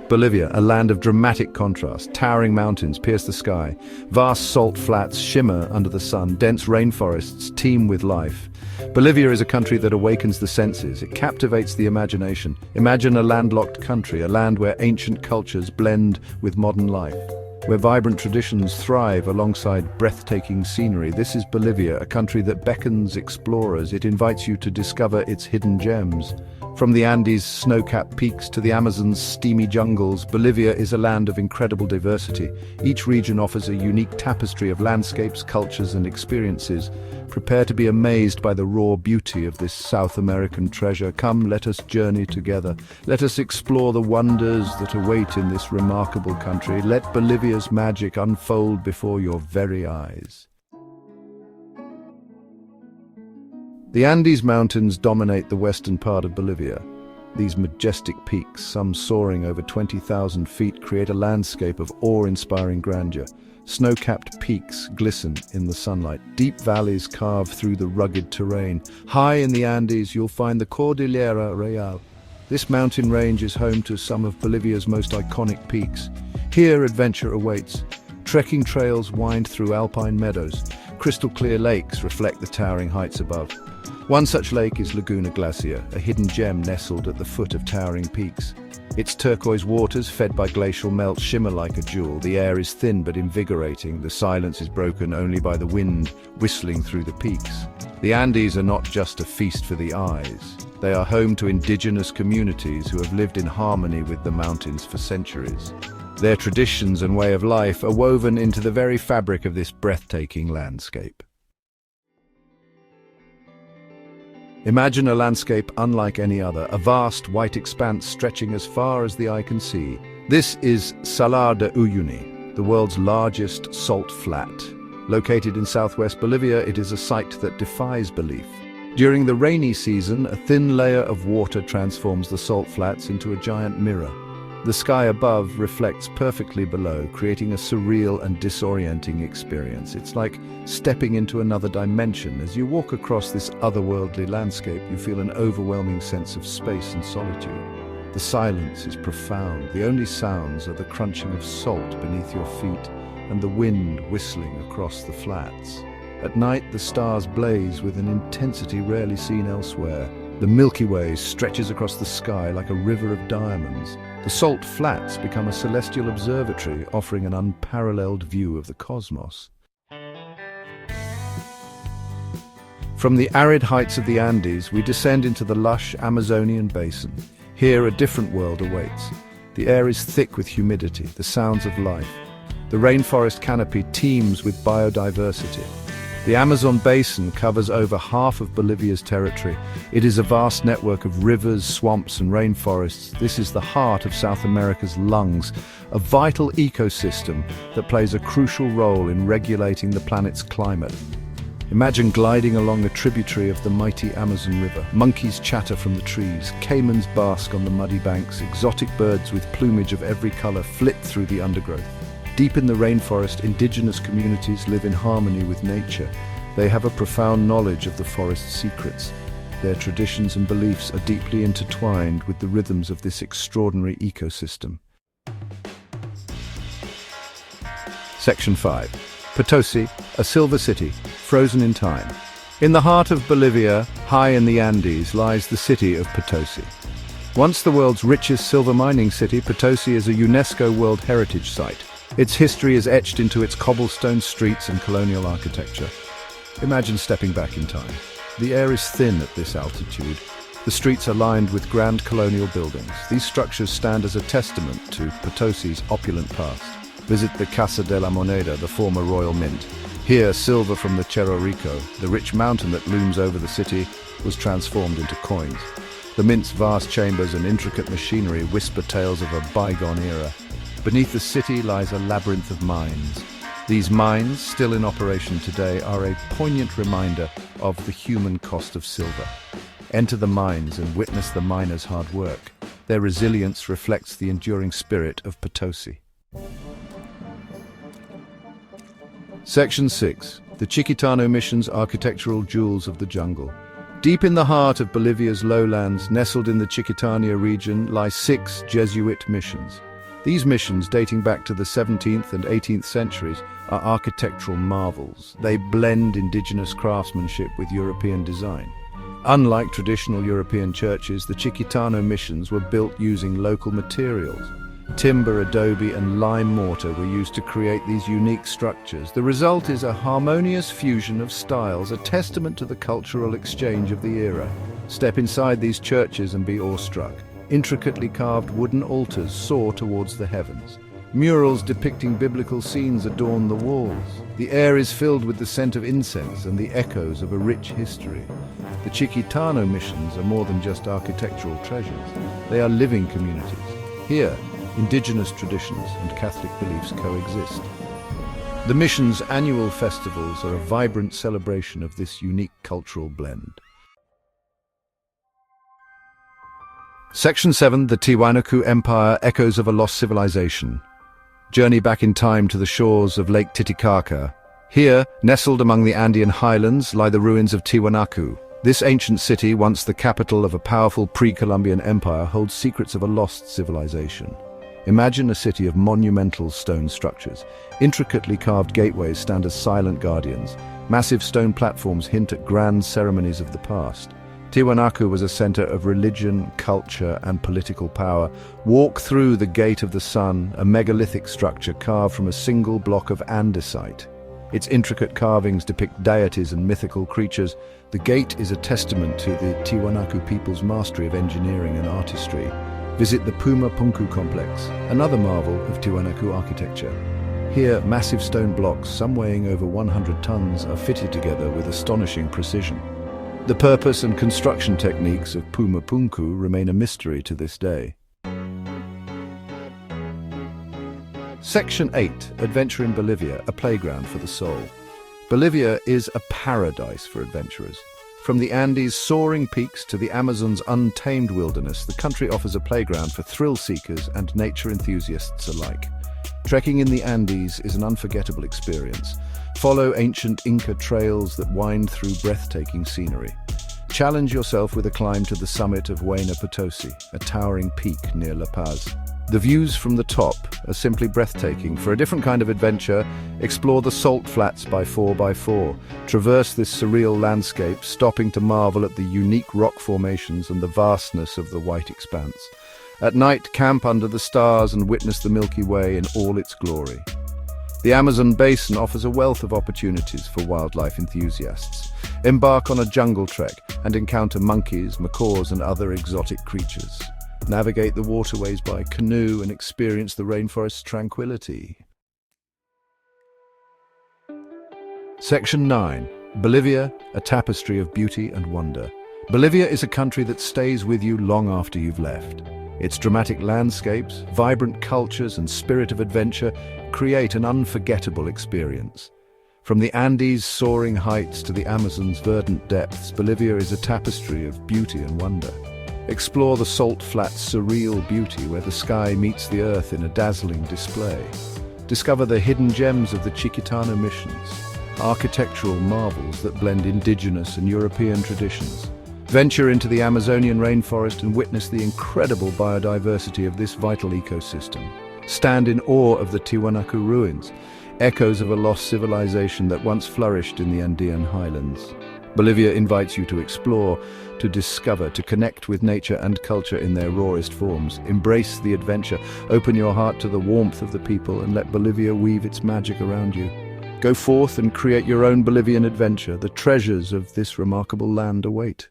Bolivia, a land of dramatic contrast. Towering mountains pierce the sky. Vast salt flats shimmer under the sun. Dense rainforests teem with life. Bolivia is a country that awakens the senses. It captivates the imagination. Imagine a landlocked country, a land where ancient cultures blend with modern life, where vibrant traditions thrive alongside breathtaking scenery. This is Bolivia, a country that beckons explorers. It invites you to discover its hidden gems. From the Andes' snow-capped peaks to the Amazon's steamy jungles, Bolivia is a land of incredible diversity. Each region offers a unique tapestry of landscapes, cultures, and experiences. Prepare to be amazed by the raw beauty of this South American treasure. Come, let us journey together. Let us explore the wonders that await in this remarkable country. Let Bolivia's magic unfold before your very eyes. The Andes Mountains dominate the western part of Bolivia. These majestic peaks, some soaring over 20,000 feet, create a landscape of awe-inspiring grandeur. Snow-capped peaks glisten in the sunlight. Deep valleys carve through the rugged terrain. High in the Andes, you'll find the Cordillera Real. This mountain range is home to some of Bolivia's most iconic peaks. Here, adventure awaits. Trekking trails wind through alpine meadows. Crystal-clear lakes reflect the towering heights above. One such lake is Laguna Glacier, a hidden gem nestled at the foot of towering peaks. Its turquoise waters, fed by glacial melt, shimmer like a jewel. The air is thin but invigorating. The silence is broken only by the wind whistling through the peaks. The Andes are not just a feast for the eyes. They are home to indigenous communities who have lived in harmony with the mountains for centuries. Their traditions and way of life are woven into the very fabric of this breathtaking landscape. Imagine a landscape unlike any other, a vast white expanse stretching as far as the eye can see. This is Salar de Uyuni, the world's largest salt flat. Located in southwest Bolivia, it is a sight that defies belief. During the rainy season, a thin layer of water transforms the salt flats into a giant mirror. The sky above reflects perfectly below, creating a surreal and disorienting experience. It's like stepping into another dimension. As you walk across this otherworldly landscape, you feel an overwhelming sense of space and solitude. The silence is profound. The only sounds are the crunching of salt beneath your feet and the wind whistling across the flats. At night, the stars blaze with an intensity rarely seen elsewhere. The Milky Way stretches across the sky like a river of diamonds. The salt flats become a celestial observatory, offering an unparalleled view of the cosmos. From the arid heights of the Andes, we descend into the lush Amazonian basin. Here, a different world awaits. The air is thick with humidity, the sounds of life. The rainforest canopy teems with biodiversity. The Amazon basin covers over half of Bolivia's territory. It is a vast network of rivers, swamps, and rainforests. This is the heart of South America's lungs, a vital ecosystem that plays a crucial role in regulating the planet's climate. Imagine gliding along a tributary of the mighty Amazon River. Monkeys chatter from the trees, caimans bask on the muddy banks, exotic birds with plumage of every color flit through the undergrowth. Deep in the rainforest, indigenous communities live in harmony with nature. They have a profound knowledge of the forest's secrets. Their traditions and beliefs are deeply intertwined with the rhythms of this extraordinary ecosystem. Section 5. Potosi, a silver city, frozen in time. In the heart of Bolivia, high in the Andes, lies the city of Potosi. Once the world's richest silver mining city, Potosi is a UNESCO World Heritage Site. Its history is etched into its cobblestone streets and colonial architecture. Imagine stepping back in time. The air is thin at this altitude. The streets are lined with grand colonial buildings. These structures stand as a testament to Potosi's opulent past. Visit the Casa de la Moneda, the former royal mint. Here, silver from the Cerro Rico, the rich mountain that looms over the city, was transformed into coins. The mint's vast chambers and intricate machinery whisper tales of a bygone era. Beneath the city lies a labyrinth of mines. These mines, still in operation today, are a poignant reminder of the human cost of silver. Enter the mines and witness the miners' hard work. Their resilience reflects the enduring spirit of Potosi. Section 6. The Chiquitano Mission's architectural jewels of the jungle. Deep in the heart of Bolivia's lowlands, nestled in the Chiquitania region, lie 6 Jesuit missions. These missions, dating back to the 17th and 18th centuries, are architectural marvels. They blend indigenous craftsmanship with European design. Unlike traditional European churches, the Chiquitano missions were built using local materials. Timber, adobe, and lime mortar were used to create these unique structures. The result is a harmonious fusion of styles, a testament to the cultural exchange of the era. Step inside these churches and be awestruck. Intricately carved wooden altars soar towards the heavens. Murals depicting biblical scenes adorn the walls. The air is filled with the scent of incense and the echoes of a rich history. The Chiquitano missions are more than just architectural treasures. They are living communities. Here, indigenous traditions and Catholic beliefs coexist. The mission's annual festivals are a vibrant celebration of this unique cultural blend. Section 7, the Tiwanaku Empire, Echoes of a Lost Civilization. Journey back in time to the shores of Lake Titicaca. Here, nestled among the Andean highlands, lie the ruins of Tiwanaku. This ancient city, once the capital of a powerful pre-Columbian empire, holds secrets of a lost civilization. Imagine a city of monumental stone structures. Intricately carved gateways stand as silent guardians. Massive stone platforms hint at grand ceremonies of the past. Tiwanaku was a center of religion, culture, and political power. Walk through the Gate of the Sun, a megalithic structure carved from a single block of andesite. Its intricate carvings depict deities and mythical creatures. The gate is a testament to the Tiwanaku people's mastery of engineering and artistry. Visit the Puma Punku complex, another marvel of Tiwanaku architecture. Here, massive stone blocks, some weighing over 100 tons, are fitted together with astonishing precision. The purpose and construction techniques of Puma Punku remain a mystery to this day. Section 8, Adventure in Bolivia, a playground for the soul. Bolivia is a paradise for adventurers. From the Andes' soaring peaks to the Amazon's untamed wilderness, the country offers a playground for thrill seekers and nature enthusiasts alike. Trekking in the Andes is an unforgettable experience. Follow ancient Inca trails that wind through breathtaking scenery. Challenge yourself with a climb to the summit of Huayna Potosi, a towering peak near La Paz. The views from the top are simply breathtaking. For a different kind of adventure, explore the salt flats by 4x4. Traverse this surreal landscape, stopping to marvel at the unique rock formations and the vastness of the white expanse. At night, camp under the stars and witness the Milky Way in all its glory. The Amazon basin offers a wealth of opportunities for wildlife enthusiasts. Embark on a jungle trek and encounter monkeys, macaws, and other exotic creatures. Navigate the waterways by canoe and experience the rainforest's tranquility. Section 9. Bolivia, a tapestry of beauty and wonder. Bolivia is a country that stays with you long after you've left. Its dramatic landscapes, vibrant cultures, and spirit of adventure create an unforgettable experience. From the Andes' soaring heights to the Amazon's verdant depths, Bolivia is a tapestry of beauty and wonder. Explore the salt flats' surreal beauty where the sky meets the earth in a dazzling display. Discover the hidden gems of the Chiquitano missions, architectural marvels that blend indigenous and European traditions. Venture into the Amazonian rainforest and witness the incredible biodiversity of this vital ecosystem. Stand in awe of the Tiwanaku ruins, echoes of a lost civilization that once flourished in the Andean highlands. Bolivia invites you to explore, to discover, to connect with nature and culture in their rawest forms. Embrace the adventure, open your heart to the warmth of the people, and let Bolivia weave its magic around you. Go forth and create your own Bolivian adventure. The treasures of this remarkable land await.